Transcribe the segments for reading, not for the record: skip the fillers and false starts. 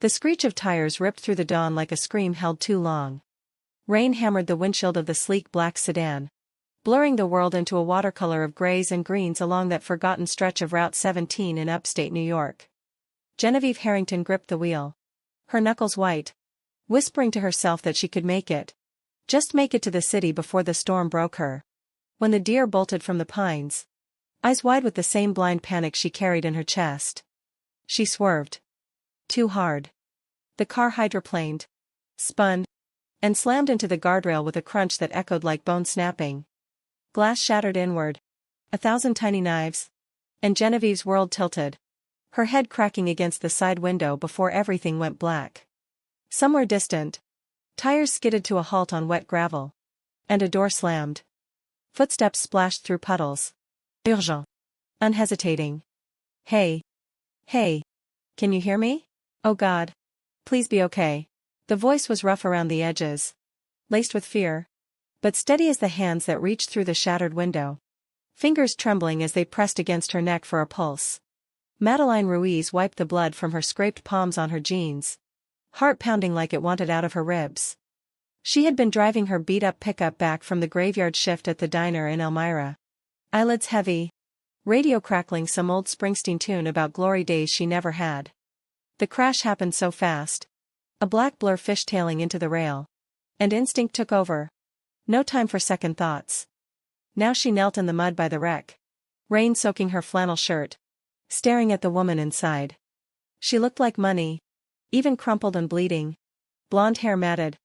The screech of tires ripped through the dawn like a scream held too long. Rain hammered the windshield of the sleek black sedan, blurring the world into a watercolor of grays and greens along that forgotten stretch of Route 17 in upstate New York. Genevieve Harrington gripped the wheel, her knuckles white, whispering to herself that she could make it. Just make it to the city before the storm broke her. When the deer bolted from the pines, eyes wide with the same blind panic she carried in her chest, she swerved. Too hard. The car hydroplaned, spun, and slammed into the guardrail with a crunch that echoed like bone snapping. Glass shattered inward, 1,000 tiny knives, and Genevieve's world tilted, her head cracking against the side window before everything went black. Somewhere distant, tires skidded to a halt on wet gravel, and a door slammed. Footsteps splashed through puddles. Urgent. Unhesitating. Hey. Hey. Can you hear me? Oh God. Please be okay. The voice was rough around the edges, laced with fear, but steady as the hands that reached through the shattered window, fingers trembling as they pressed against her neck for a pulse. Madeline Ruiz wiped the blood from her scraped palms on her jeans, heart pounding like it wanted out of her ribs. She had been driving her beat-up pickup back from the graveyard shift at the diner in Elmira. Eyelids heavy, radio crackling some old Springsteen tune about glory days she never had. The crash happened so fast, a black blur fishtailing into the rail, and instinct took over. No time for second thoughts. Now she knelt in the mud by the wreck, rain soaking her flannel shirt, staring at the woman inside. She looked like money, even crumpled and bleeding, blonde hair matted,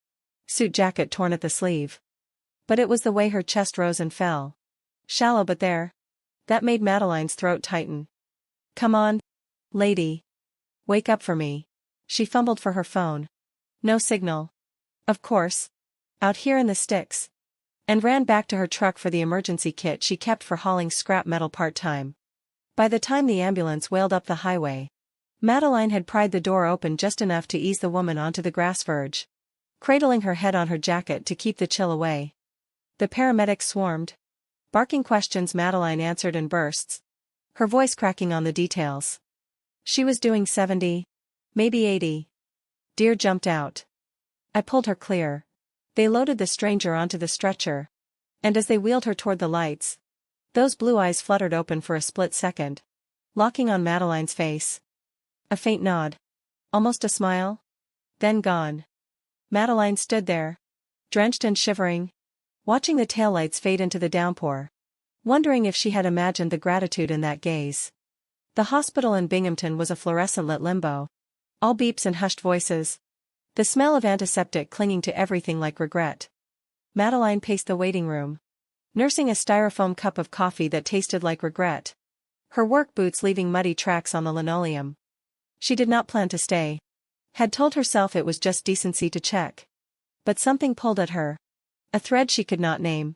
suit jacket torn at the sleeve. But it was the way her chest rose and fell. Shallow but there. That made Madeline's throat tighten. Come on, lady. Wake up for me. She fumbled for her phone. No signal. Of course. Out here in the sticks. And ran back to her truck for the emergency kit she kept for hauling scrap metal part-time. By the time the ambulance wailed up the highway, Madeline had pried the door open just enough to ease the woman onto the grass verge, cradling her head on her jacket to keep the chill away. The paramedics swarmed, barking questions Madeline answered in bursts, her voice cracking on the details. She was doing 70, maybe 80. Deer jumped out. I pulled her clear. They loaded the stranger onto the stretcher, and as they wheeled her toward the lights, those blue eyes fluttered open for a split second, locking on Madeline's face. A faint nod. Almost a smile. Then gone. Madeline stood there, drenched and shivering, watching the taillights fade into the downpour, wondering if she had imagined the gratitude in that gaze. The hospital in Binghamton was a fluorescent-lit limbo, all beeps and hushed voices, the smell of antiseptic clinging to everything like regret. Madeline paced the waiting room, nursing a styrofoam cup of coffee that tasted like regret, her work boots leaving muddy tracks on the linoleum. She did not plan to stay. Had told herself it was just decency to check. But something pulled at her. A thread she could not name.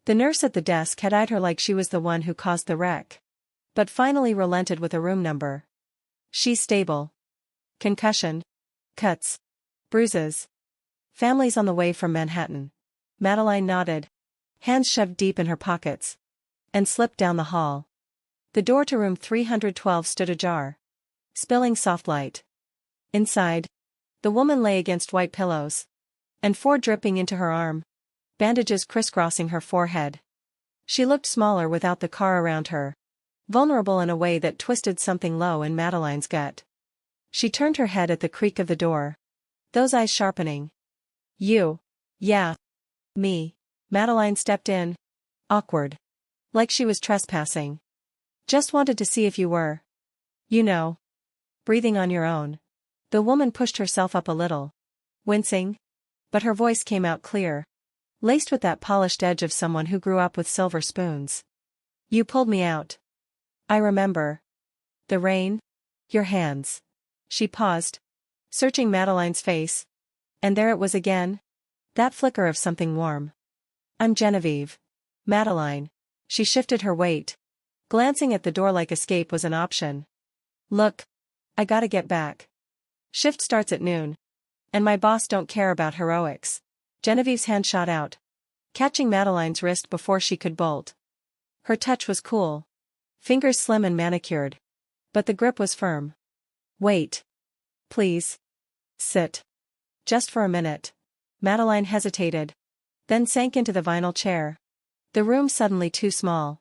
The nurse at the desk had eyed her like she was the one who caused the wreck, but finally relented with a room number. She's stable. Concussion. Cuts. Bruises. Family's on the way from Manhattan. Madeline nodded, hands shoved deep in her pockets, and slipped down the hall. The door to room 312 stood ajar, spilling soft light. Inside, the woman lay against white pillows, and four dripping into her arm, bandages crisscrossing her forehead. She looked smaller without the car around her, vulnerable in a way that twisted something low in Madeline's gut. She turned her head at the creak of the door, those eyes sharpening. You. Yeah. Me. Madeline stepped in, awkward, like she was trespassing. Just wanted to see if you were, you know, breathing on your own. The woman pushed herself up a little, wincing, but her voice came out clear, laced with that polished edge of someone who grew up with silver spoons. You pulled me out. I remember. The rain? Your hands. She paused, searching Madeline's face, and there it was again, that flicker of something warm. I'm Genevieve. Madeline. She shifted her weight, glancing at the door like escape was an option. Look. I gotta get back. Shift starts at noon. And my boss don't care about heroics. Genevieve's hand shot out, catching Madeline's wrist before she could bolt. Her touch was cool. Fingers slim and manicured. But the grip was firm. Wait. Please. Sit. Just for a minute. Madeline hesitated. Then sank into the vinyl chair. The room suddenly too small.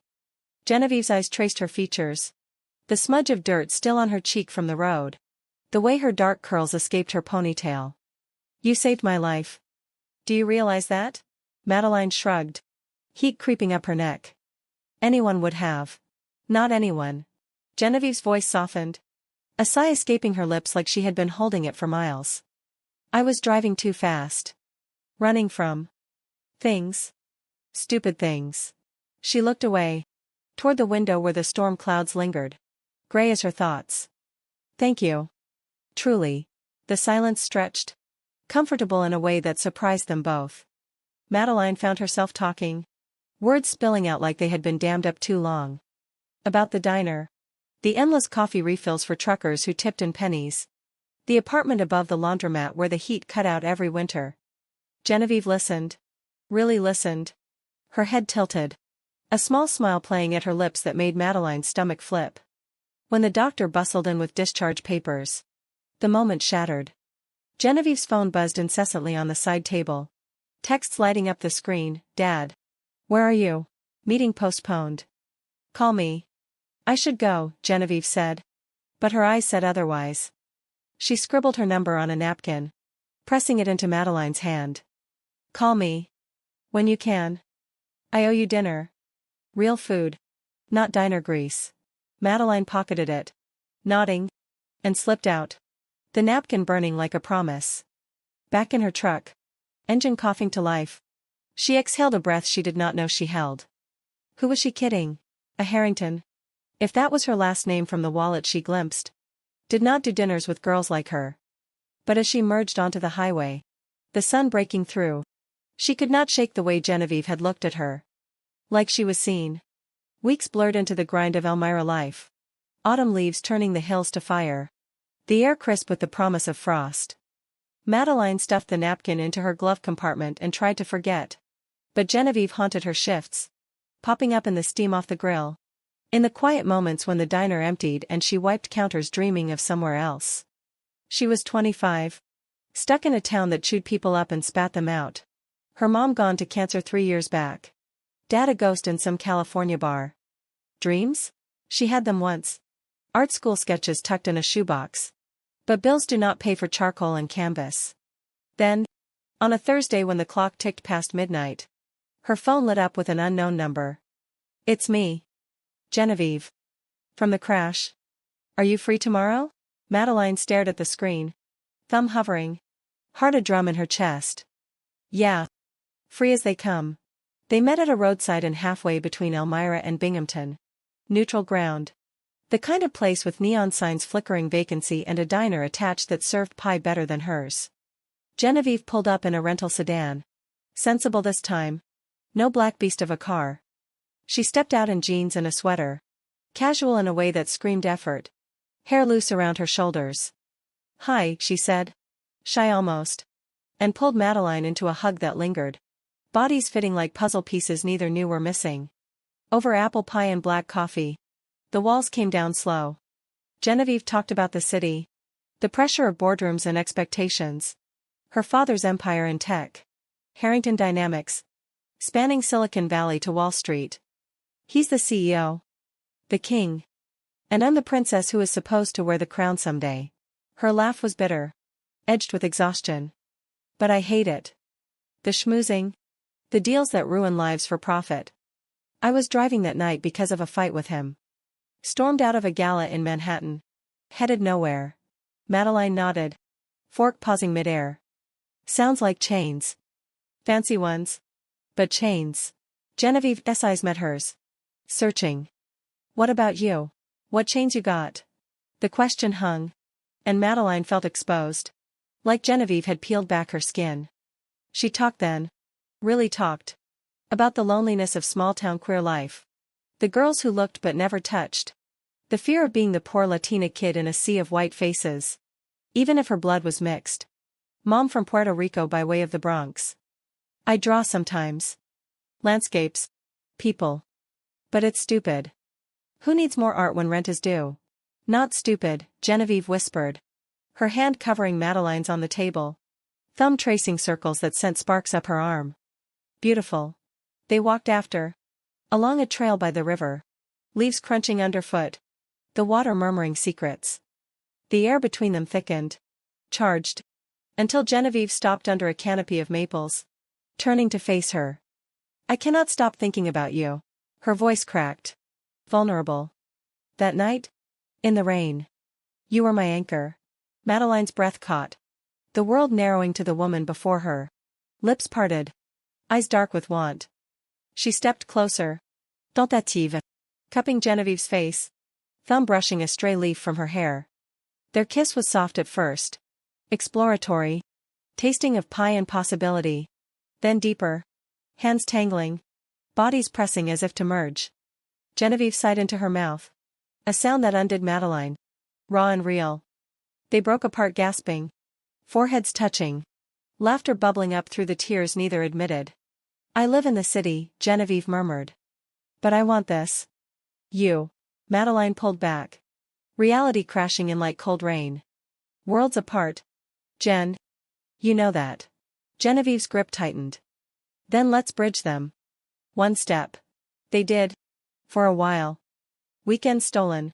Genevieve's eyes traced her features. The smudge of dirt still on her cheek from the road. The way her dark curls escaped her ponytail. You saved my life. Do you realize that? Madeline shrugged. Heat creeping up her neck. Anyone would have. Not anyone. Genevieve's voice softened. A sigh escaping her lips like she had been holding it for miles. I was driving too fast. Running from things. Stupid things. She looked away. Toward the window where the storm clouds lingered. Gray as her thoughts. Thank you. Truly. The silence stretched. Comfortable in a way that surprised them both. Madeline found herself talking. Words spilling out like they had been dammed up too long. About the diner. The endless coffee refills for truckers who tipped in pennies. The apartment above the laundromat where the heat cut out every winter. Genevieve listened. Really listened. Her head tilted. A small smile playing at her lips that made Madeline's stomach flip. When the doctor bustled in with discharge papers. The moment shattered. Genevieve's phone buzzed incessantly on the side table. Texts lighting up the screen. Dad. Where are you? Meeting postponed. Call me. I should go, Genevieve said. But her eyes said otherwise. She scribbled her number on a napkin. Pressing it into Madeline's hand. Call me. When you can. I owe you dinner. Real food. Not diner grease. Madeline pocketed it. Nodding. And slipped out. The napkin burning like a promise. Back in her truck. Engine coughing to life. She exhaled a breath she did not know she held. Who was she kidding? A Harrington. If that was her last name from the wallet she glimpsed. Did not do dinners with girls like her. But as she merged onto the highway. The sun breaking through. She could not shake the way Genevieve had looked at her. Like she was seen. Weeks blurred into the grind of Elmira life. Autumn leaves turning the hills to fire. The air crisp with the promise of frost. Madeline stuffed the napkin into her glove compartment and tried to forget. But Genevieve haunted her shifts. Popping up in the steam off the grill. In the quiet moments when the diner emptied and she wiped counters dreaming of somewhere else. She was 25. Stuck in a town that chewed people up and spat them out. Her mom gone to cancer 3 years back. Dad a ghost in some California bar. Dreams? She had them once. Art school sketches tucked in a shoebox. But bills do not pay for charcoal and canvas. Then, on a Thursday when the clock ticked past midnight, her phone lit up with an unknown number. It's me. Genevieve. From the crash. Are you free tomorrow? Madeline stared at the screen. Thumb hovering. Heart a drum in her chest. Yeah. Free as they come. They met at a roadside and halfway between Elmira and Binghamton. Neutral ground. The kind of place with neon signs flickering vacancy and a diner attached that served pie better than hers. Genevieve pulled up in a rental sedan. Sensible this time. No black beast of a car. She stepped out in jeans and a sweater. Casual in a way that screamed effort. Hair loose around her shoulders. Hi, she said. Shy almost. And pulled Madeline into a hug that lingered. Bodies fitting like puzzle pieces neither knew were missing. Over apple pie and black coffee. The walls came down slow. Genevieve talked about the city. The pressure of boardrooms and expectations. Her father's empire in tech. Harrington Dynamics. Spanning Silicon Valley to Wall Street. He's the CEO. The king. And I'm the princess who is supposed to wear the crown someday. Her laugh was bitter. Edged with exhaustion. But I hate it. The schmoozing. The deals that ruin lives for profit. I was driving that night because of a fight with him. Stormed out of a gala in Manhattan. Headed nowhere. Madeline nodded. Fork pausing midair. Sounds like chains. Fancy ones. But chains. Genevieve's eyes met hers. Searching. What about you? What chains you got? The question hung. And Madeline felt exposed. Like Genevieve had peeled back her skin. She talked then. Really talked. About the loneliness of small-town queer life. The girls who looked but never touched. The fear of being the poor Latina kid in a sea of white faces. Even if her blood was mixed. Mom from Puerto Rico by way of the Bronx. I draw sometimes. Landscapes. People. But it's stupid. Who needs more art when rent is due? Not stupid, Genevieve whispered. her hand covering Madeline's on the table, thumb tracing circles that sent sparks up her arm. Beautiful. They walked after. Along a trail by the river. Leaves crunching underfoot. The water murmuring secrets. The air between them thickened. Charged. Until Genevieve stopped under a canopy of maples. Turning to face her. I cannot stop thinking about you. Her voice cracked. Vulnerable. That night? In the rain. You were my anchor. Madeline's breath caught. The world narrowing to the woman before her. Lips parted. Eyes dark with want. She stepped closer. Tentative. Cupping Genevieve's face. Thumb brushing a stray leaf from her hair. Their kiss was soft at first. Exploratory. Tasting of pie and possibility. Then deeper. Hands tangling. Bodies pressing as if to merge. Genevieve sighed into her mouth. A sound that undid Madeline. Raw and real. They broke apart gasping. Foreheads touching. Laughter bubbling up through the tears neither admitted. I live in the city, Genevieve murmured. But I want this. You. Madeline pulled back. Reality crashing in like cold rain. Worlds apart. Jen. You know that. Genevieve's grip tightened. Then let's bridge them. One step. They did. For a while. Weekend stolen.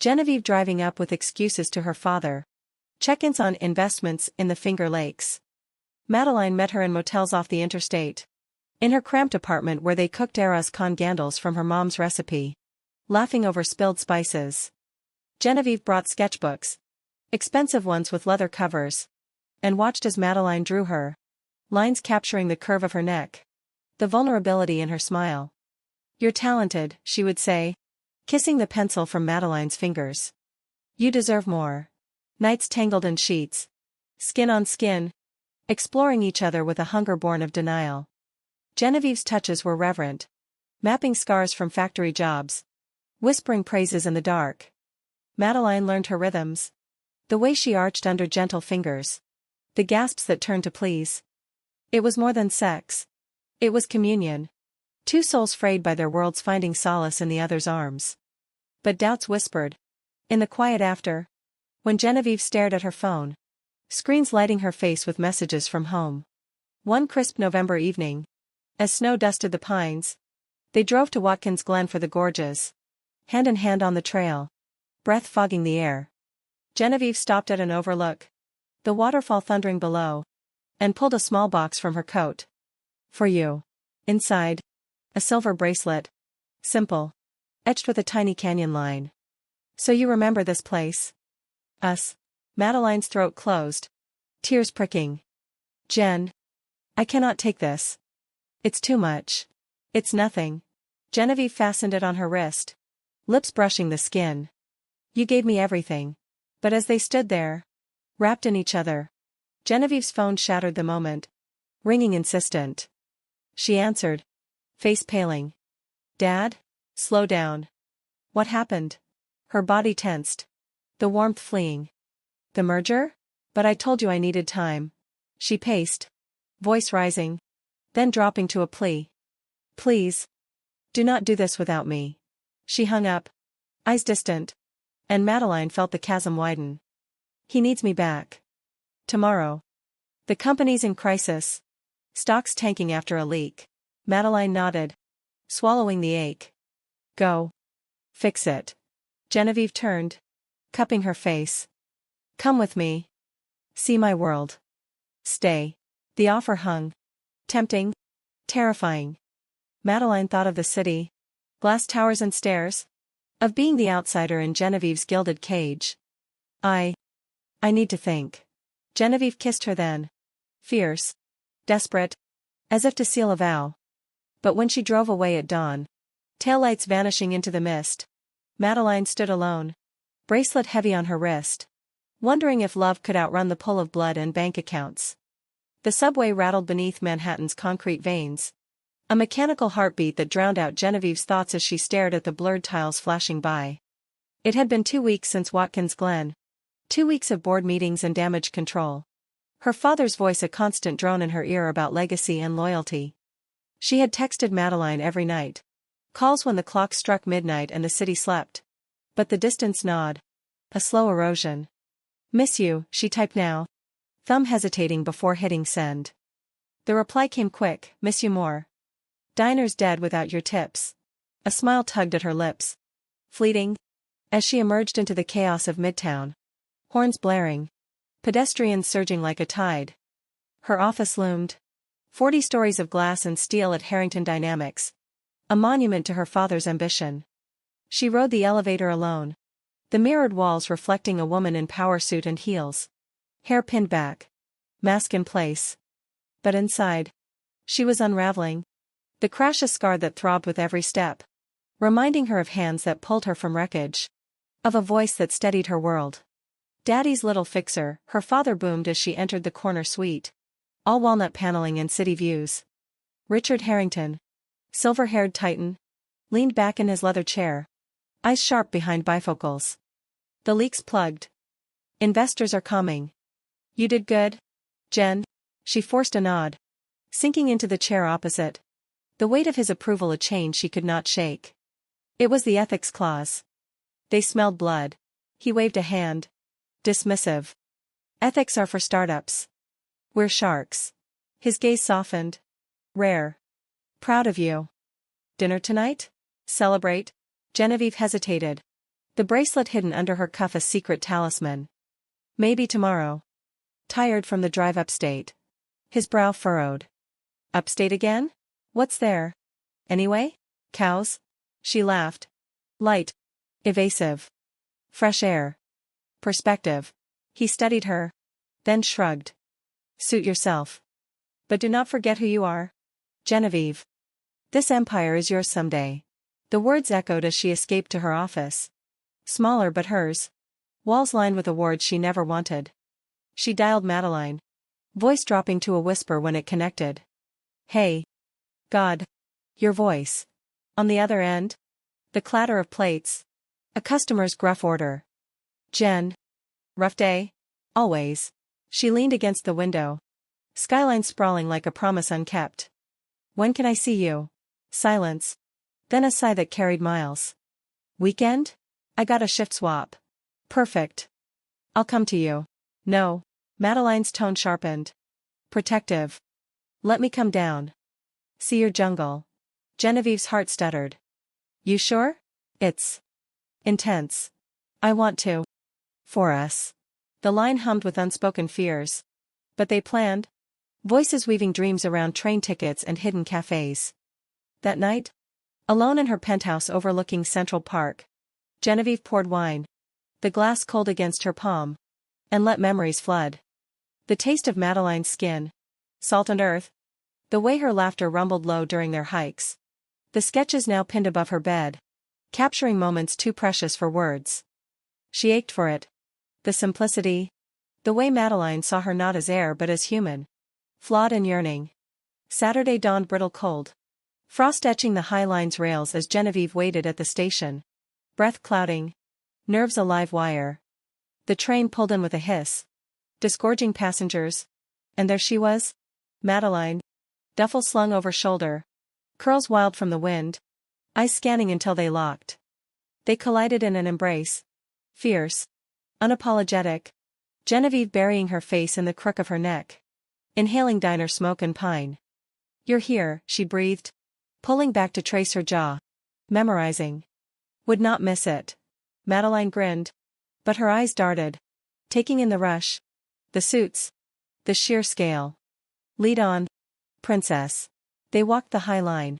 Genevieve driving up with excuses to her father. Check-ins on investments in the Finger Lakes. Madeline met her in motels off the interstate. In her cramped apartment where they cooked arroz con gandals from her mom's recipe. Laughing over spilled spices. Genevieve brought sketchbooks. Expensive ones with leather covers. And watched as Madeline drew her. Lines capturing the curve of her neck. The vulnerability in her smile. You're talented, she would say. Kissing the pencil from Madeline's fingers. You deserve more. Nights tangled in sheets. Skin on skin. Exploring each other with a hunger born of denial. Genevieve's touches were reverent. Mapping scars from factory jobs. Whispering praises in the dark. Madeline learned her rhythms. The way she arched under gentle fingers. The gasps that turned to please. It was more than sex. It was communion. Two souls frayed by their worlds finding solace in the other's arms. But doubts whispered. In the quiet after. When Genevieve stared at her phone. Screens lighting her face with messages from home. One crisp November evening. As snow dusted the pines. They drove to Watkins Glen for the gorges. Hand in hand on the trail. Breath fogging the air. Genevieve stopped at an overlook. The waterfall thundering below. And pulled a small box from her coat. For you. Inside. A silver bracelet. Simple. Etched with a tiny canyon line. So you remember this place? Us. Madeline's throat closed. Tears pricking. Jen. I cannot take this. It's too much. It's nothing. Genevieve fastened it on her wrist. Lips brushing the skin. You gave me everything. But as they stood there. Wrapped in each other. Genevieve's phone shattered the moment. Ringing insistent. She answered. Face paling. Dad? Slow down. What happened? Her body tensed. The warmth fleeing. The merger? But I told you I needed time. She paced. Voice rising. Then dropping to a plea. Please. Do not do this without me. She hung up. Eyes distant. And Madeline felt the chasm widen. He needs me back. Tomorrow. The company's in crisis. Stocks tanking after a leak. Madeline nodded. Swallowing the ache. Go. Fix it. Genevieve turned. Cupping her face. Come with me. See my world. Stay. The offer hung. Tempting. Terrifying. Madeline thought of the city. Glass towers and stairs. Of being the outsider in Genevieve's gilded cage. I need to think. Genevieve kissed her then. Fierce. Desperate. As if to seal a vow. But when she drove away at dawn. Taillights vanishing into the mist. Madeline stood alone. Bracelet heavy on her wrist. Wondering if love could outrun the pull of blood and bank accounts. The subway rattled beneath Manhattan's concrete veins. A mechanical heartbeat that drowned out Genevieve's thoughts as she stared at the blurred tiles flashing by. It had been 2 weeks since Watkins Glen. 2 weeks of board meetings and damage control. Her father's voice a constant drone in her ear about legacy and loyalty. She had texted Madeline every night. Calls when the clock struck midnight and the city slept. But the distance gnawed. A slow erosion. Miss you, she typed now. Thumb hesitating before hitting send. The reply came quick, miss you more. Diner's dead without your tips. A smile tugged at her lips. Fleeting. As she emerged into the chaos of Midtown. Horns blaring. Pedestrians surging like a tide. Her office loomed. 40 stories of glass and steel at Harrington Dynamics. A monument to her father's ambition. She rode the elevator alone. The mirrored walls reflecting a woman in power suit and heels. Hair pinned back. Mask in place. But inside. She was unraveling. The crash a scar that throbbed with every step. Reminding her of hands that pulled her from wreckage. Of a voice that steadied her world. Daddy's little fixer, her father boomed as she entered the corner suite. All walnut paneling and city views. Richard Harrington. Silver-haired titan. Leaned back in his leather chair. Eyes sharp behind bifocals. The leak's plugged. Investors are coming. You did good, Jen. She forced a nod. Sinking into the chair opposite. The weight of his approval a chain she could not shake. It was the ethics clause. They smelled blood. He waved a hand. Dismissive. Ethics are for startups. We're sharks. His gaze softened. Rare. Proud of you. Dinner tonight? Celebrate? Genevieve hesitated. The bracelet hidden under her cuff a secret talisman. Maybe tomorrow. Tired from the drive upstate. His brow furrowed. Upstate again? What's there? Anyway? Cows? She laughed. Light. Evasive. Fresh air. Perspective. He studied her. Then shrugged. Suit yourself. But do not forget who you are. Genevieve. This empire is yours someday. The words echoed as she escaped to her office. Smaller but hers. Walls lined with awards she never wanted. She dialed Madeline. Voice dropping to a whisper when it connected. Hey. God. Your voice. On the other end? The clatter of plates. A customer's gruff order. Jen. Rough day? Always. She leaned against the window. Skyline sprawling like a promise unkept. When can I see you? Silence. Then a sigh that carried miles. Weekend? I got a shift swap. Perfect. I'll come to you. No. Madeline's tone sharpened. Protective. Let me come down. See your jungle. Genevieve's heart stuttered. You sure? It's intense. I want to. For us. The line hummed with unspoken fears. But they planned. Voices weaving dreams around train tickets and hidden cafes. That night? Alone in her penthouse overlooking Central Park. Genevieve poured wine. The glass cold against her palm. And let memories flood. The taste of Madeline's skin. Salt and earth. The way her laughter rumbled low during their hikes. The sketches now pinned above her bed. Capturing moments too precious for words. She ached for it. The simplicity. The way Madeline saw her not as air but as human. Flawed and yearning. Saturday dawned brittle cold. Frost etching the High Line's rails as Genevieve waited at the station. Breath clouding. Nerves a live wire. The train pulled in with a hiss. Disgorging passengers. And there she was. Madeline. Duffel slung over shoulder. Curls wild from the wind. Eyes scanning until they locked. They collided in an embrace. Fierce. Unapologetic. Genevieve burying her face in the crook of her neck. Inhaling diner smoke and pine. You're here, she breathed. Pulling back to trace her jaw. Memorizing. Would not miss it. Madeline grinned. But her eyes darted. Taking in the rush. The suits. The sheer scale. Lead on. Princess. They walked the High Line.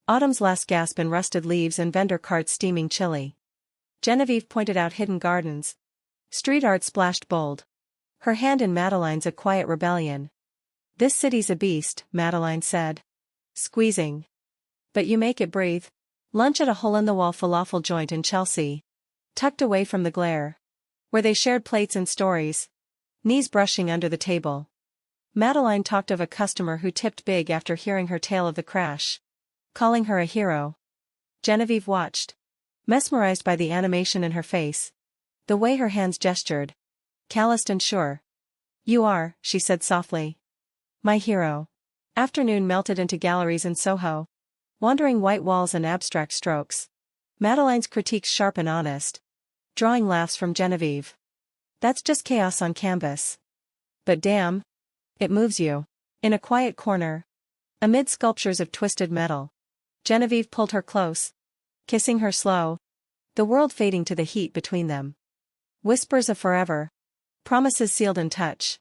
Autumn's last gasp in rusted leaves and vendor carts steaming chilly. Genevieve pointed out hidden gardens. Street art splashed bold. Her hand in Madeline's a quiet rebellion. This city's a beast, Madeline said. Squeezing. But you make it breathe. Lunch at a hole-in-the-wall falafel joint in Chelsea. Tucked away from the glare. Where they shared plates and stories. Knees brushing under the table. Madeline talked of a customer who tipped big after hearing her tale of the crash. Calling her a hero. Genevieve watched. Mesmerized by the animation in her face. The way her hands gestured. Calloused and sure. You are, she said softly. My hero. Afternoon melted into galleries in Soho. Wandering white walls and abstract strokes. Madeline's critiques sharp and honest. Drawing laughs from Genevieve. That's just chaos on canvas. But damn. It moves you. In a quiet corner, amid sculptures of twisted metal, Genevieve pulled her close, kissing her slow, the world fading to the heat between them. Whispers of forever. Promises sealed in touch.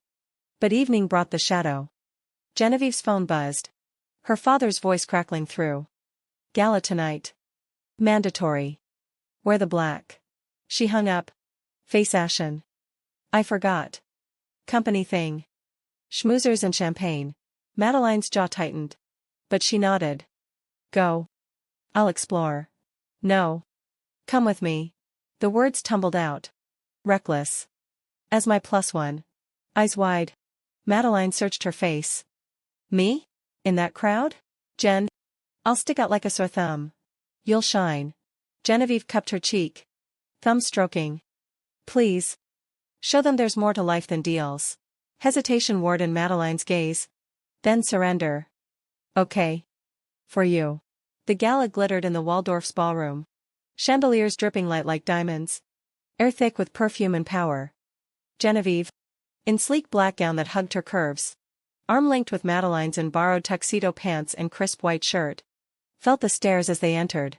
But evening brought the shadow. Genevieve's phone buzzed. Her father's voice crackling through. Gala tonight. Mandatory. Wear the black. She hung up. Face ashen. I forgot. Company thing. Schmoozers and champagne. Madeline's jaw tightened. But she nodded. Go. I'll explore. No. Come with me. The words tumbled out. Reckless. As my plus one. Eyes wide. Madeline searched her face. Me? In that crowd? Jen? I'll stick out like a sore thumb. You'll shine. Genevieve cupped her cheek. Thumb stroking. Please. Show them there's more to life than deals. Hesitation warred in Madeline's gaze. Then surrender. Okay. For you. The gala glittered in the Waldorf's ballroom. Chandeliers dripping light like diamonds. Air thick with perfume and power. Genevieve, in sleek black gown that hugged her curves, arm-linked with Madeline's in borrowed tuxedo pants and crisp white shirt, felt the stares as they entered.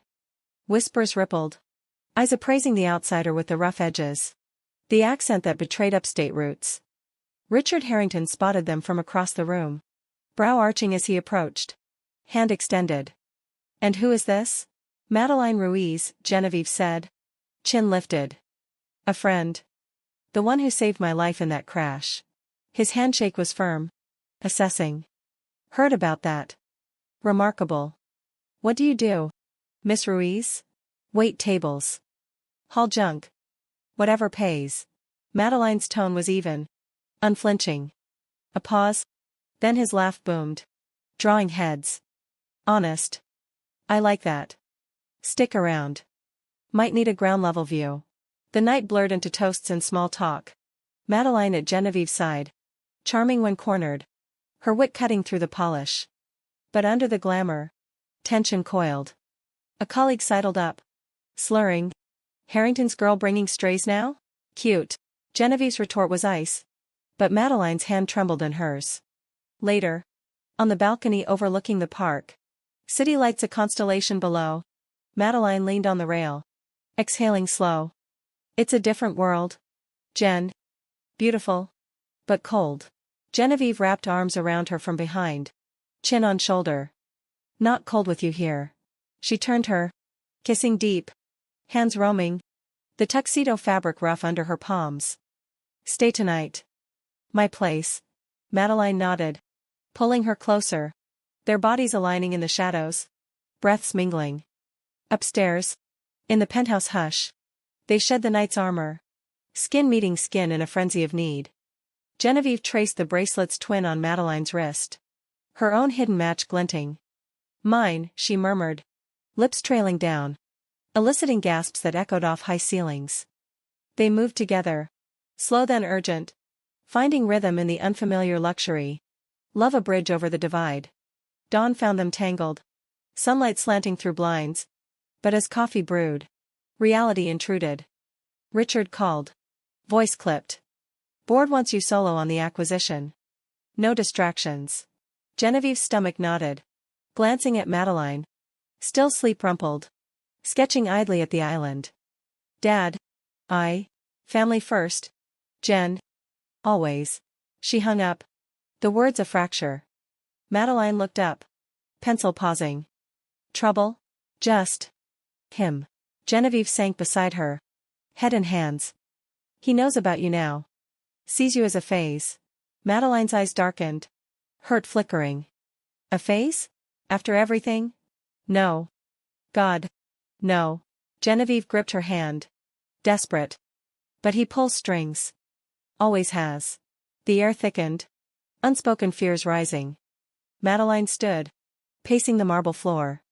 Whispers rippled. Eyes appraising the outsider with the rough edges. The accent that betrayed upstate roots. Richard Harrington spotted them from across the room. Brow arching as he approached. Hand extended. And who is this? Madeline Ruiz, Genevieve said. Chin lifted. A friend. The one who saved my life in that crash. His handshake was firm. Assessing. Heard about that. Remarkable. What do you do? Miss Ruiz? Wait tables. Haul junk. Whatever pays. Madeline's tone was even. Unflinching. A pause. Then his laugh boomed. Drawing heads. Honest. I like that. Stick around. Might need a ground-level view. The night blurred into toasts and small talk. Madeline at Genevieve's side. Charming when cornered. Her wit cutting through the polish. But under the glamour. Tension coiled. A colleague sidled up. Slurring. Harrington's girl bringing strays now? Cute. Genevieve's retort was ice. But Madeline's hand trembled in hers. Later. On the balcony overlooking the park. City lights a constellation below. Madeline leaned on the rail. Exhaling slow. It's a different world. Jen. Beautiful. But cold. Genevieve wrapped arms around her from behind. Chin on shoulder. Not cold with you here. She turned her. Kissing deep. Hands roaming. The tuxedo fabric rough under her palms. Stay tonight. My place. Madeline nodded. Pulling her closer. Their bodies aligning in the shadows. Breaths mingling. Upstairs. In the penthouse hush. They shed the night's armor. Skin meeting skin in a frenzy of need. Genevieve traced the bracelet's twin on Madeline's wrist. Her own hidden match glinting. Mine, she murmured. Lips trailing down. Eliciting gasps that echoed off high ceilings. They moved together. Slow then urgent. Finding rhythm in the unfamiliar luxury. Love a bridge over the divide. Dawn found them tangled. Sunlight slanting through blinds. But as coffee brewed. Reality intruded. Richard called. Voice clipped. Board wants you solo on the acquisition. No distractions. Genevieve's stomach nodded. Glancing at Madeline. Still sleep rumpled. Sketching idly at the island. Dad. Family first. Jen. Always. She hung up. The words a fracture. Madeline looked up. Pencil pausing. Trouble? Just. Him. Genevieve sank beside her. Head in hands. He knows about you now. Sees you as a phase. Madeline's eyes darkened. Hurt flickering. A phase? After everything? No. God. No. Genevieve gripped her hand. Desperate. But he pulls strings. Always has. The air thickened. Unspoken fears rising. Madeline stood. Pacing the marble floor.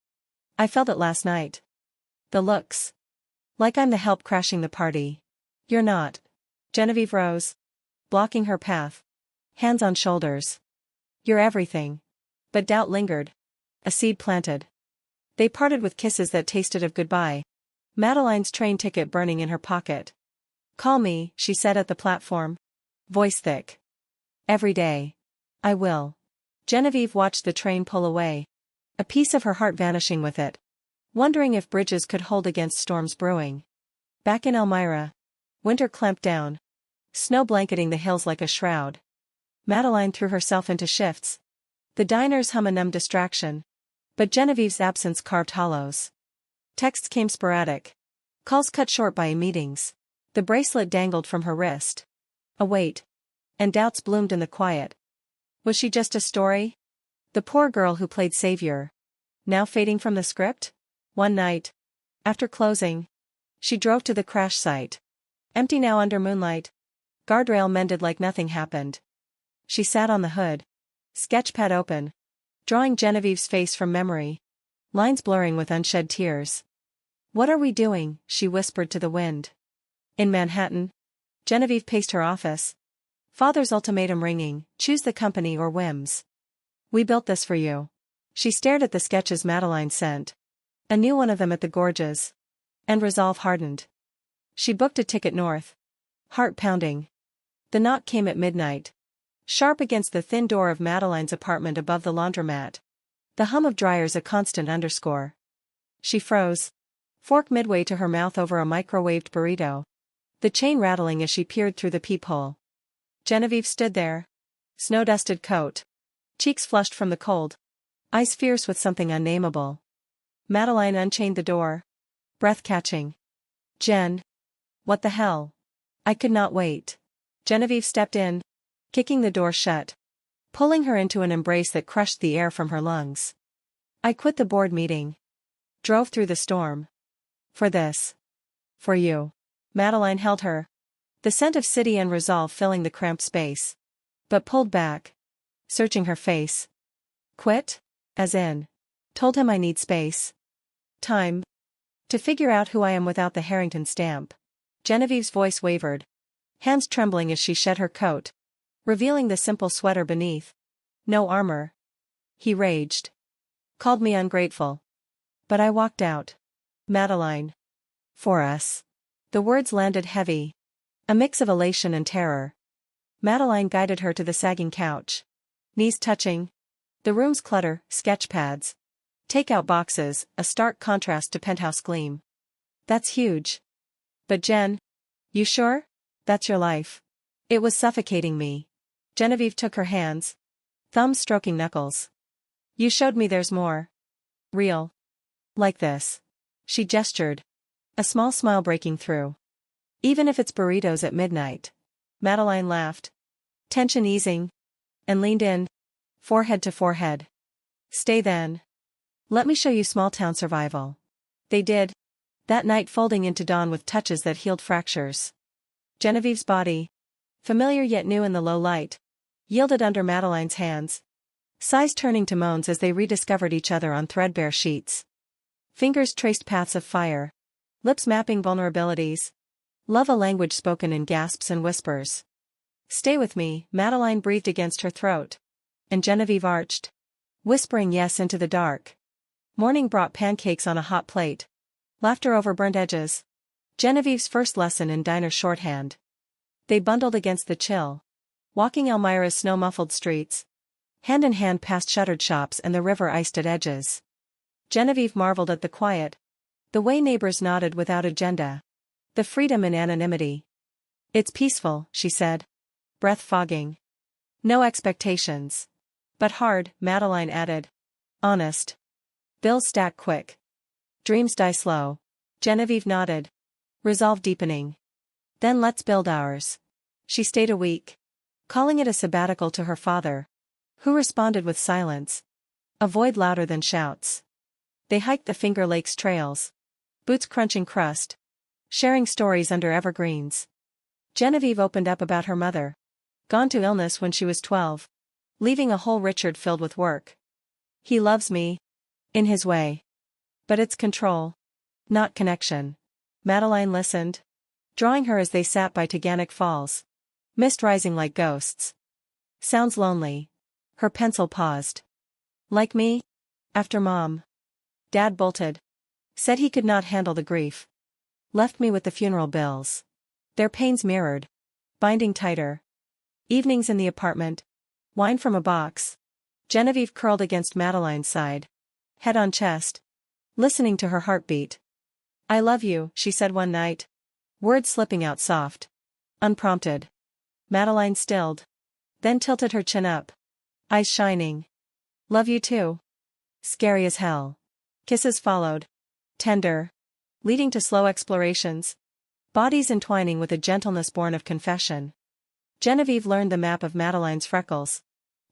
I felt it last night. The looks. Like I'm the help crashing the party. You're not. Genevieve rose. Blocking her path. Hands on shoulders. You're everything. But doubt lingered. A seed planted. They parted with kisses that tasted of goodbye. Madeline's train ticket burning in her pocket. Call me, she said at the platform. Voice thick. Every day. I will. Genevieve watched the train pull away. A piece of her heart vanishing with it. Wondering if bridges could hold against storms brewing. Back in Elmira. Winter clamped down. Snow blanketing the hills like a shroud. Madeline threw herself into shifts. The diners hum a numb distraction. But Genevieve's absence carved hollows. Texts came sporadic. Calls cut short by meetings. The bracelet dangled from her wrist. A weight. And doubts bloomed in the quiet. Was she just a story? The poor girl who played savior. Now fading from the script? One night. After closing. She drove to the crash site. Empty now under moonlight. Guardrail mended like nothing happened. She sat on the hood. Sketchpad open. Drawing Genevieve's face from memory. Lines blurring with unshed tears. What are we doing? She whispered to the wind. In Manhattan. Genevieve paced her office. Father's ultimatum ringing, choose the company or whims. We built this for you. She stared at the sketches Madeline sent. A new one of them at the Gorges. And resolve hardened. She booked a ticket north. Heart pounding. The knock came at midnight. Sharp against the thin door of Madeline's apartment above the laundromat. The hum of dryers a constant underscore. She froze. Fork midway to her mouth over a microwaved burrito. The chain rattling as she peered through the peephole. Genevieve stood there. Snow-dusted coat. Cheeks flushed from the cold. Eyes fierce with something unnameable. Madeline unchained the door. Breath catching. Jen. What the hell? I could not wait. Genevieve stepped in. Kicking the door shut. Pulling her into an embrace that crushed the air from her lungs. I quit the board meeting. Drove through the storm. For this. For you. Madeline held her. The scent of city and resolve filling the cramped space. But pulled back. Searching her face. Quit? As in. Told him I need space. Time. To figure out who I am without the Harrington stamp. Genevieve's voice wavered. Hands trembling as she shed her coat. Revealing the simple sweater beneath. No armor. He raged. Called me ungrateful. But I walked out. Madeline. For us. The words landed heavy. A mix of elation and terror. Madeline guided her to the sagging couch. Knees touching. The room's clutter, sketchpads. Take-out boxes, a stark contrast to penthouse gleam. That's huge. But Jen. You sure? That's your life. It was suffocating me. Genevieve took her hands. Thumbs stroking knuckles. You showed me there's more. Real. Like this. She gestured. A small smile breaking through. Even if it's burritos at midnight. Madeline laughed. Tension easing. And leaned in. Forehead to forehead. Stay then. Let me show you small-town survival. They did. That night folding into dawn with touches that healed fractures. Genevieve's body. Familiar yet new in the low light. Yielded under Madeline's hands. Sighs turning to moans as they rediscovered each other on threadbare sheets. Fingers traced paths of fire. Lips mapping vulnerabilities. Love a language spoken in gasps and whispers. Stay with me, Madeline breathed against her throat. And Genevieve arched. Whispering yes into the dark. Morning brought pancakes on a hot plate. Laughter over burnt edges. Genevieve's first lesson in diner shorthand. They bundled against the chill. Walking Elmira's snow-muffled streets. Hand in hand past shuttered shops and the river iced at edges. Genevieve marveled at the quiet. The way neighbors nodded without agenda. The freedom in anonymity. It's peaceful, she said. Breath fogging. No expectations. But hard, Madeline added. Honest. Bills stack quick. Dreams die slow. Genevieve nodded. Resolve deepening. Then let's build ours. She stayed a week. Calling it a sabbatical to her father. Who responded with silence. A void louder than shouts. They hiked the Finger Lakes trails. Boots crunching crust. Sharing stories under evergreens. Genevieve opened up about her mother. Gone to illness when she was 12. Leaving a whole Richard filled with work. He loves me. In his way. But it's control. Not connection. Madeline listened. Drawing her as they sat by Taganic Falls. Mist rising like ghosts. Sounds lonely. Her pencil paused. Like me? After Mom. Dad bolted. Said he could not handle the grief. Left me with the funeral bills. Their pains mirrored. Binding tighter. Evenings in the apartment. Wine from a box. Genevieve curled against Madeline's side. Head on chest. Listening to her heartbeat. "I love you," she said one night. Words slipping out soft. Unprompted. Madeline stilled. Then tilted her chin up. Eyes shining. "Love you too." Scary as hell. Kisses followed. Tender. Leading to slow explorations. Bodies entwining with a gentleness born of confession. Genevieve learned the map of Madeline's freckles.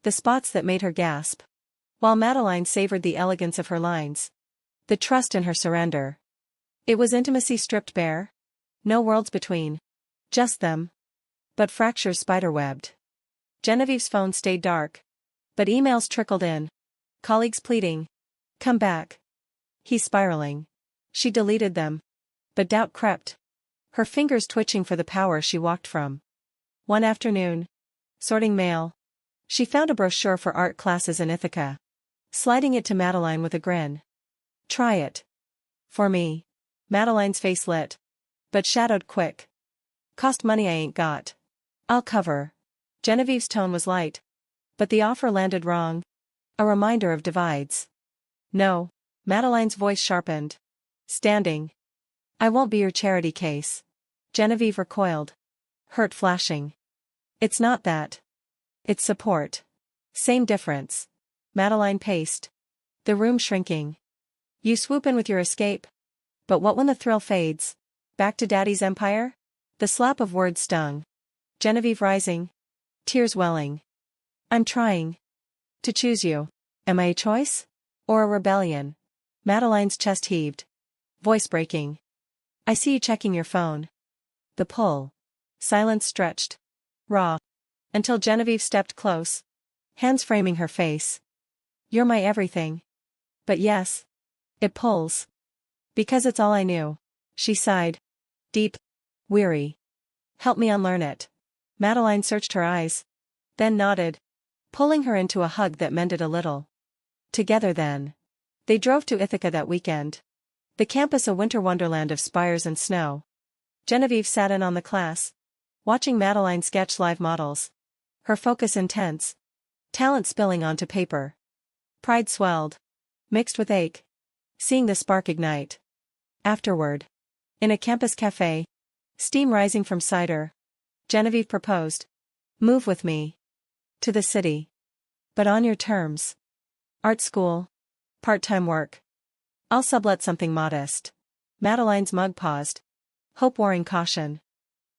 The spots that made her gasp. While Madeline savored the elegance of her lines. The trust in her surrender. It was intimacy stripped bare. No worlds between. Just them. But fractures spiderwebbed. Genevieve's phone stayed dark. But emails trickled in. Colleagues pleading. "Come back." He's spiraling. She deleted them. But doubt crept. Her fingers twitching for the power she walked from. One afternoon. Sorting mail. She found a brochure for art classes in Ithaca. Sliding it to Madeline with a grin. "Try it. For me." Madeline's face lit. But shadowed quick. "Cost money I ain't got. I'll cover." Genevieve's tone was light. But the offer landed wrong. A reminder of divides. "No." Madeline's voice sharpened. Standing. "I won't be your charity case." Genevieve recoiled. Hurt flashing. "It's not that. It's support." "Same difference." Madeline paced. The room shrinking. "You swoop in with your escape. But what when the thrill fades? Back to Daddy's empire?" The slap of words stung. Genevieve rising. Tears welling. "I'm trying to choose you. Am I a choice? Or a rebellion?" Madeline's chest heaved. Voice breaking. "I see you checking your phone." The pull. Silence stretched. Raw. Until Genevieve stepped close. Hands framing her face. "You're my everything." "But yes. It pulls. Because it's all I knew." She sighed. Deep. Weary. "Help me unlearn it." Madeline searched her eyes. Then nodded. Pulling her into a hug that mended a little. Together then. They drove to Ithaca that weekend. The campus a winter wonderland of spires and snow. Genevieve sat in on the class. Watching Madeline sketch live models. Her focus intense. Talent spilling onto paper. Pride swelled. Mixed with ache. Seeing the spark ignite. Afterward. In a campus cafe. Steam rising from cider. Genevieve proposed. "Move with me. To the city. But on your terms. Art school. Part-time work. I'll sublet something modest." Madeline's mug paused. Hope warring caution.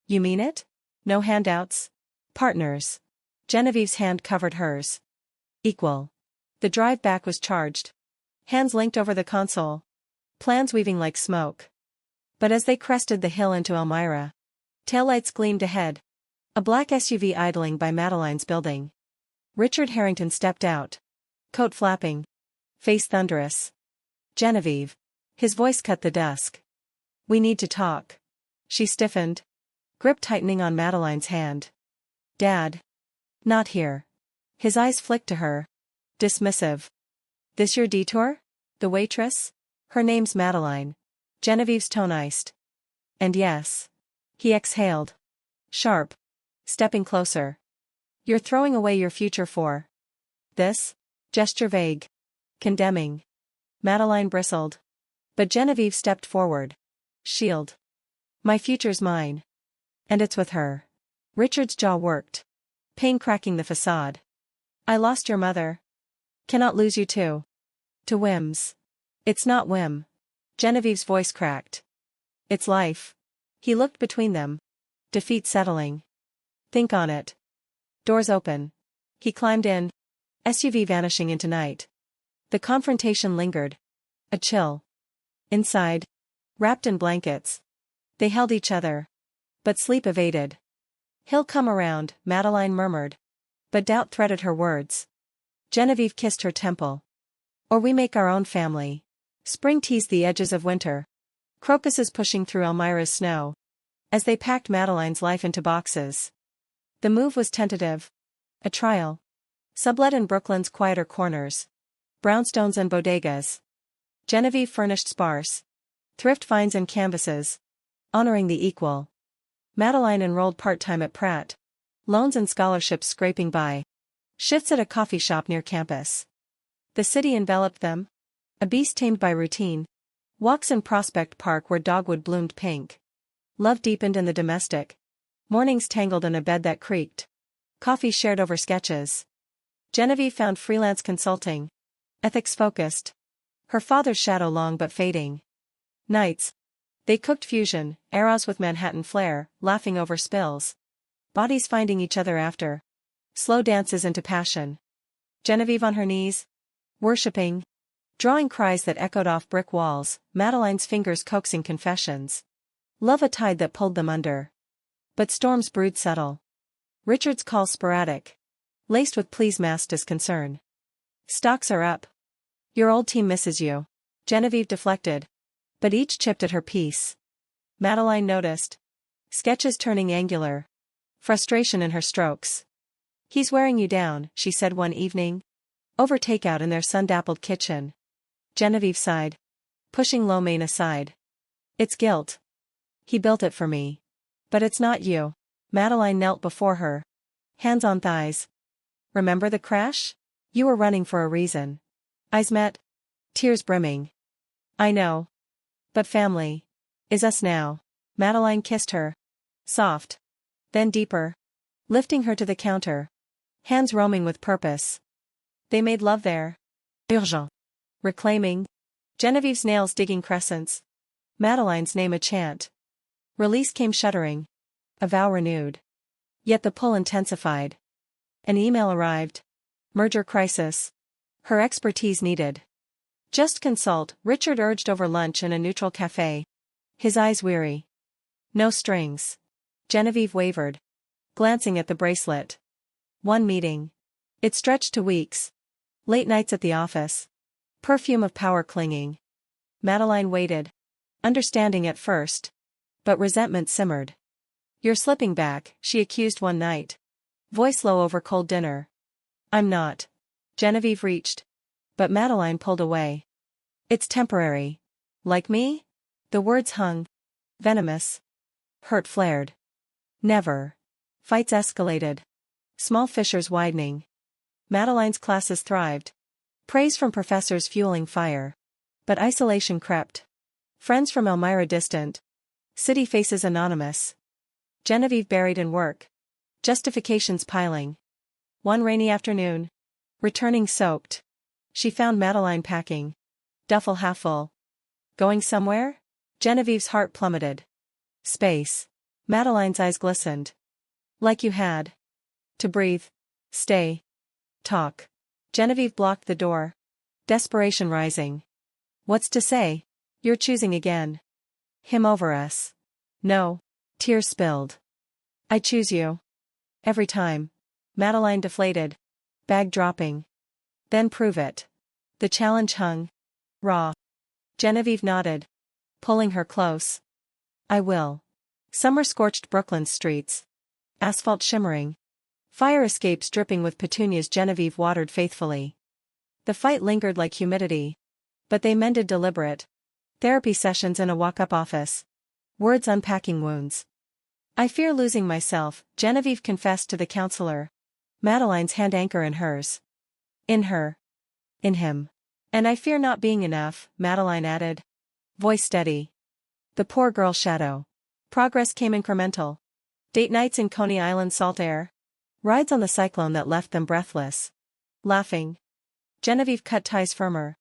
"You mean it? No handouts? Partners." Genevieve's hand covered hers. Equal. The drive back was charged. Hands linked over the console. Plans weaving like smoke. But as they crested the hill into Elmira. Taillights gleamed ahead. A black SUV idling by Madeline's building. Richard Harrington stepped out. Coat flapping. Face thunderous. "Genevieve." His voice cut the dusk. "We need to talk." She stiffened. Grip tightening on Madeline's hand. "Dad. Not here." His eyes flicked to her. Dismissive. "This your detour? The waitress?" Her name's Madeline. Genevieve's tone iced. "And yes." He exhaled. Sharp. Stepping closer. "You're throwing away your future for this?" Gesture vague. Condemning. Madeline bristled. But Genevieve stepped forward. Shield. "My future's mine. And it's with her." Richard's jaw worked. Pain cracking the facade. "I lost your mother. Cannot lose you too. To whims." "It's not whim." Genevieve's voice cracked. "It's life." He looked between them. Defeat settling. "Think on it." Doors open. He climbed in. SUV vanishing into night. The confrontation lingered. A chill. Inside. Wrapped in blankets. They held each other. But sleep evaded. "He'll come around," Madeline murmured. But doubt threaded her words. Genevieve kissed her temple. "Or we make our own family." Spring teased the edges of winter. Crocuses pushing through Elmira's snow. As they packed Madeline's life into boxes. The move was tentative. A trial. Sublet in Brooklyn's quieter corners. Brownstones and bodegas. Genevieve furnished sparse. Thrift finds and canvases. Honoring the equal. Madeline enrolled part-time at Pratt. Loans and scholarships scraping by. Shifts at a coffee shop near campus. The city enveloped them. A beast tamed by routine. Walks in Prospect Park where dogwood bloomed pink. Love deepened in the domestic. Mornings tangled in a bed that creaked. Coffee shared over sketches. Genevieve found freelance consulting. Ethics-focused. Her father's shadow long but fading. Nights. They cooked fusion, eros with Manhattan flair, laughing over spills. Bodies finding each other after. Slow dances into passion. Genevieve on her knees. Worshipping. Drawing cries that echoed off brick walls, Madeline's fingers coaxing confessions. Love a tide that pulled them under. But storms brewed subtle. Richard's call sporadic. Laced with please masked disconcern. Stocks are up. Your old team misses you. Genevieve deflected. But each chipped at her piece. Madeline noticed. Sketches turning angular. Frustration in her strokes. He's wearing you down, she said one evening. Over takeout in their sun-dappled kitchen. Genevieve sighed. Pushing lo mein aside. It's guilt. He built it for me. But it's not you. Madeline knelt before her. Hands on thighs. Remember the crash? You were running for a reason. Eyes met. Tears brimming. I know. But family. Is us now. Madeline kissed her. Soft. Then deeper. Lifting her to the counter. Hands roaming with purpose. They made love there. Urgent. Reclaiming. Genevieve's nails digging crescents. Madeline's name a chant. Release came shuddering. A vow renewed. Yet the pull intensified. An email arrived. Merger crisis. Her expertise needed. Just consult, Richard urged over lunch in a neutral cafe. His eyes weary. No strings. Genevieve wavered. Glancing at the bracelet. One meeting. It stretched to weeks. Late nights at the office. Perfume of power clinging. Madeline waited. Understanding at first. But resentment simmered. You're slipping back, she accused one night. Voice low over cold dinner. I'm not. Genevieve reached. But Madeline pulled away. It's temporary. Like me? The words hung. Venomous. Hurt flared. Never. Fights escalated. Small fissures widening. Madeline's classes thrived. Praise from professors fueling fire. But isolation crept. Friends from Elmira distant. City faces anonymous. Genevieve buried in work. Justifications piling. One rainy afternoon. Returning soaked. She found Madeline packing. Duffel half full. Going somewhere? Genevieve's heart plummeted. Space. Madeline's eyes glistened. Like you had. To breathe. Stay. Talk. Genevieve blocked the door. Desperation rising. What's to say? You're choosing again. Him over us. No. Tears spilled. I choose you. Every time. Madeline deflated. Bag dropping. Then prove it. The challenge hung. Raw. Genevieve nodded. Pulling her close. I will. Summer-scorched Brooklyn's streets. Asphalt shimmering. Fire escapes dripping with petunias Genevieve watered faithfully. The fight lingered like humidity. But they mended deliberate. Therapy sessions in a walk-up office. Words unpacking wounds. I fear losing myself, Genevieve confessed to the counselor. Madeline's hand anchor in hers. In her. In him. And I fear not being enough, Madeline added. Voice steady. The poor girl shadow. Progress came incremental. Date nights in Coney Island salt air. Rides on the cyclone that left them breathless. Laughing. Genevieve cut ties firmer.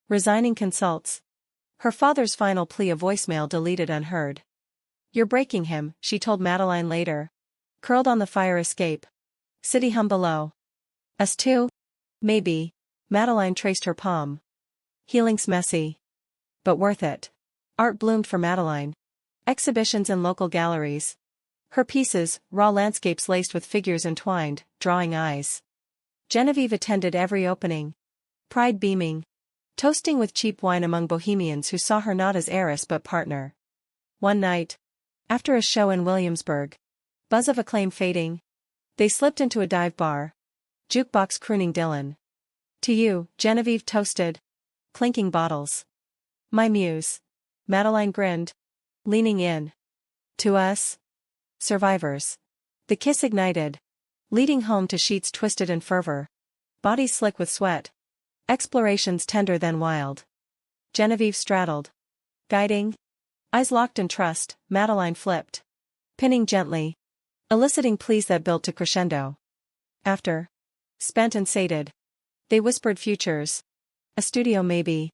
Resigning consults. Her father's final plea a voicemail deleted unheard. You're breaking him, she told Madeline later. Curled on the fire escape. City hum below. Us too? Maybe. Madeline traced her palm. Healing's messy. But worth it. Art bloomed for Madeline. Exhibitions in local galleries. Her pieces, raw landscapes laced with figures entwined, drawing eyes. Genevieve attended every opening. Pride beaming. Toasting with cheap wine among bohemians who saw her not as heiress but partner. One night. After a show in Williamsburg. Buzz of acclaim fading. They slipped into a dive bar. Jukebox crooning Dylan. To you, Genevieve toasted. Clinking bottles. My muse. Madeline grinned. Leaning in. To us? Survivors. The kiss ignited, leading home to sheets twisted in fervor. Bodies slick with sweat. Explorations tender then wild. Genevieve straddled. Guiding. Eyes locked in trust, Madeline flipped. Pinning gently. Eliciting pleas that built to crescendo. After. Spent and sated. They whispered futures. A studio maybe.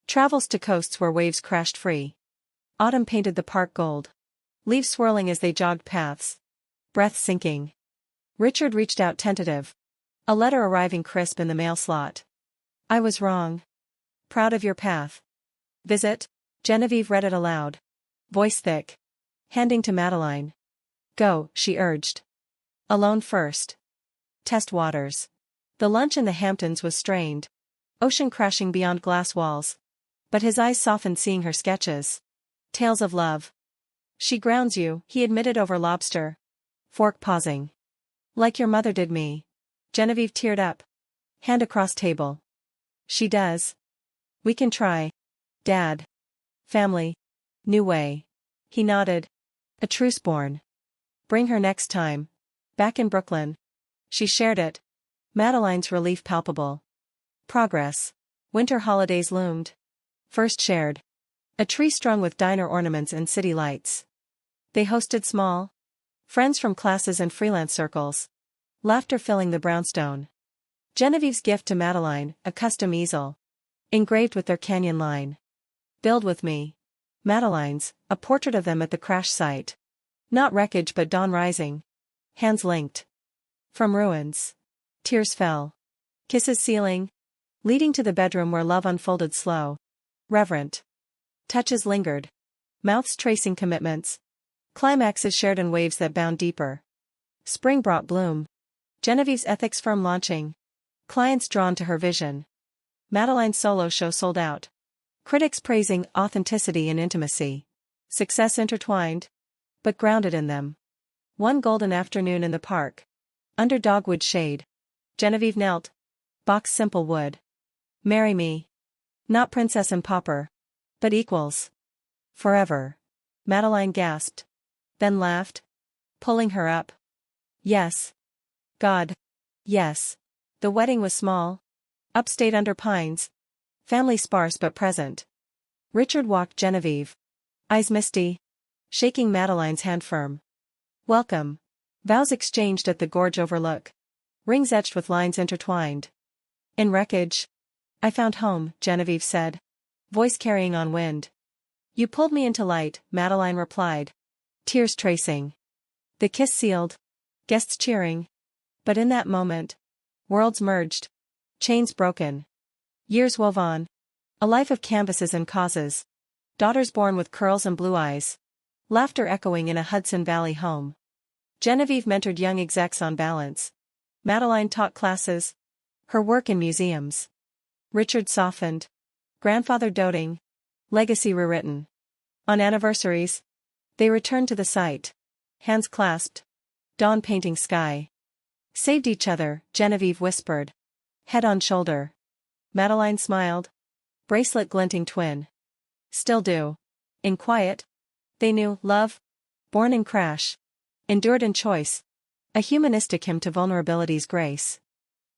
Travels to coasts where waves crashed free. Autumn painted the park gold. Leaves swirling as they jogged paths. Breath sinking. Richard reached out tentative. A letter arriving crisp in the mail slot. I was wrong. Proud of your path. Visit. Genevieve read it aloud. Voice thick. Handing to Madeline. Go, she urged. Alone first. Test waters. The lunch in the Hamptons was strained. Ocean crashing beyond glass walls. But his eyes softened seeing her sketches. Tales of love. She grounds you, he admitted over lobster. Fork pausing. Like your mother did me. Genevieve teared up. Hand across table. She does. We can try. Dad. Family. New way. He nodded. A truce born. Bring her next time. Back in Brooklyn. She shared it. Madeline's relief palpable. Progress. Winter holidays loomed. First shared. A tree strung with diner ornaments and city lights. They hosted small friends from classes and freelance circles. Laughter filling the brownstone. Genevieve's gift to Madeline, a custom easel. Engraved with their canyon line. Build with me. Madeline's, a portrait of them at the crash site. Not wreckage but dawn rising. Hands linked. From ruins. Tears fell. Kisses sealing. Leading to the bedroom where love unfolded slow. Reverent. Touches lingered. Mouths tracing commitments. Climaxes shared in waves that bound deeper. Spring brought bloom. Genevieve's ethics firm launching. Clients drawn to her vision. Madeline's solo show sold out. Critics praising authenticity and intimacy. Success intertwined. But grounded in them. One golden afternoon in the park. Under dogwood shade. Genevieve knelt. Box simple wood. Marry me. Not princess and pauper. But equals. Forever. Madeline gasped. Then laughed. Pulling her up. Yes. God. Yes. The wedding was small. Upstate under pines. Family sparse but present. Richard walked Genevieve. Eyes misty. Shaking Madeline's hand firm. Welcome. Vows exchanged at the gorge overlook. Rings etched with lines intertwined. In wreckage. I found home, Genevieve said. Voice carrying on wind. You pulled me into light, Madeline replied. Tears tracing. The kiss sealed. Guests cheering. But in that moment. Worlds merged. Chains broken. Years wove on. A life of canvases and causes. Daughters born with curls and blue eyes. Laughter echoing in a Hudson Valley home. Genevieve mentored young execs on balance. Madeline taught classes. Her work in museums. Richard softened. Grandfather doting. Legacy rewritten. On anniversaries. They returned to the site. Hands clasped. Dawn painting sky. Saved each other, Genevieve whispered. Head on shoulder. Madeline smiled. Bracelet glinting twin. Still do. In quiet. They knew love. Born in crash. Endured in choice. A humanistic hymn to vulnerability's grace.